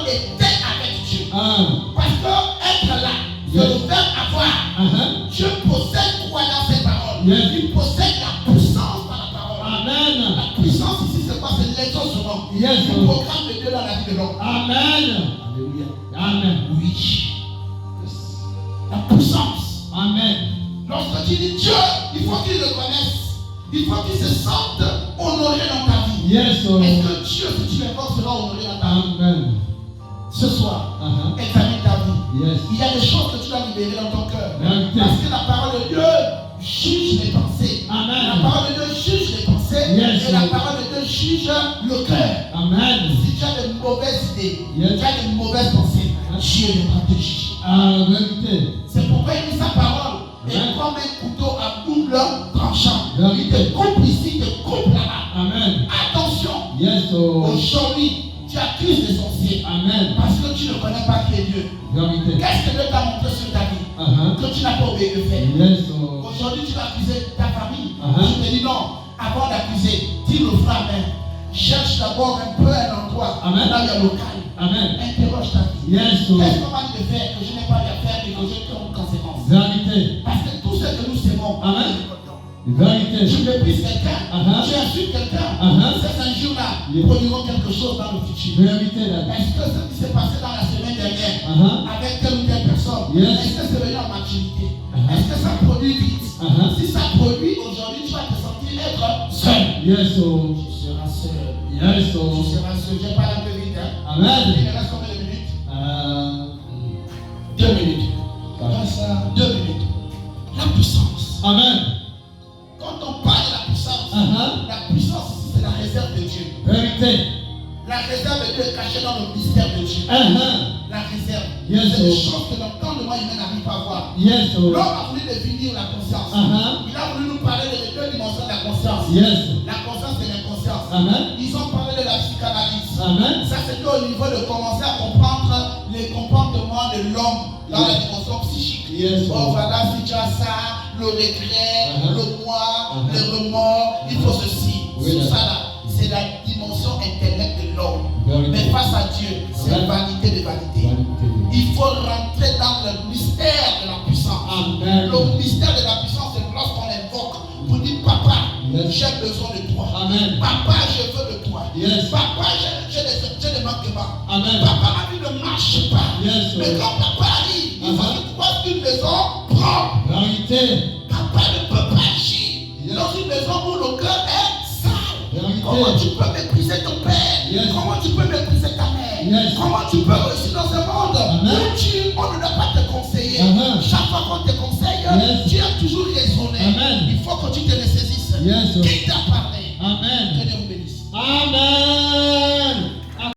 Abraham était avec Dieu. Parce que être là, c'est le verbe avoir. Dieu possède quoi dans ses paroles? Il possède la puissance dans la parole. Amen. La puissance ici, c'est quoi? C'est l'exaucement. Le programme de Dieu dans la vie de l'homme. Amen. Alléluia. Amen. Oui. La puissance. Amen. Lorsque tu dis Dieu, il faut qu'il le connaisse. Il faut qu'il se sente honoré dans ta vie. Est-ce que Dieu, si tu l'invoques, sera honoré dans ta vie? Amen. Ce soir, examine ta vie. Il y a des choses que tu dois libérer dans ton cœur. Parce que la parole de Dieu juge les pensées. Amen. La parole de Dieu juge les pensées. Et la parole de Dieu juge le cœur. Amen. Si tu as de mauvaises idées, tu as de mauvaises pensées, Dieu ne va te juger. C'est pourquoi il dit sa parole est comme un couteau à double tranchant. Il te coupe ici, il te coupe là-bas. Amen. Attention. Aujourd'hui, tu accuses les sorciers. Amen. Parce que tu ne connais pas qui est Dieu. Qu'est-ce que Dieu t'a montré sur ta vie que tu n'as pas obéi de faire? Aujourd'hui, tu vas accuser ta famille. Tu te dis non. Avant d'accuser, dis le frère, cherche d'abord un peu un endroit. Là, il y a local. Interroge ta vie. Qu'est-ce qu'on va te faire que je n'ai pas à faire et que je tombe conséquence? Parce que tout ce que nous savons, tu méprises quelqu'un, tu insultes quelqu'un, ces injures-là produiront quelque chose dans le futur. Est-ce que ce qui s'est passé dans la semaine dernière avec telle ou telle personne, est-ce que c'est venu en maturité? Est-ce que ça produit vite? Si ça produit aujourd'hui, tu vas te sentir être seul. Tu seras seul. Tu seras seul. Je parle un peu vite. Amen. Il me reste combien de minutes? 2 minutes. 2 minutes. La puissance. Amen. Quand on parle de la puissance ici, c'est la réserve de Dieu. La réserve de Dieu est cachée dans le mystère de Dieu. La réserve. C'est des choses que l'entendement humain n'arrive pas à voir. L'homme a voulu définir la conscience. Il a voulu nous parler des deux dimensions de la conscience. La conscience et l'inconscience. Ils ont parlé de la psychanalyse. Ça, c'était au niveau de commencer à comprendre les comportements de l'homme dans la dimension psychique. Oh, voilà, si tu as ça, le regret, le moi, le remords, il faut ceci. Tout ça là, c'est la dimension intellect de l'homme. Mais face à Dieu, c'est la vanité de vanité. Il faut rentrer dans le mystère de la puissance. Le mystère de la puissance, c'est lorsqu'on invoque pour dire papa, j'ai besoin de toi. Papa, je veux de toi. Papa, j'ai des manquements. Papa, ma vie ne marche pas. Mais quand papa arrive, il faut que tu vois une maison propre. Papa ne peut pas agir dans une maison où le cœur est sale. Comment tu peux mépriser ton père? Comment tu peux mépriser ta mère? Comment tu peux réussir dans ce monde où on ne doit pas te conseiller? Chaque fois qu'on te conseille, tu as toujours raisonné. Il faut que tu te le saisisses.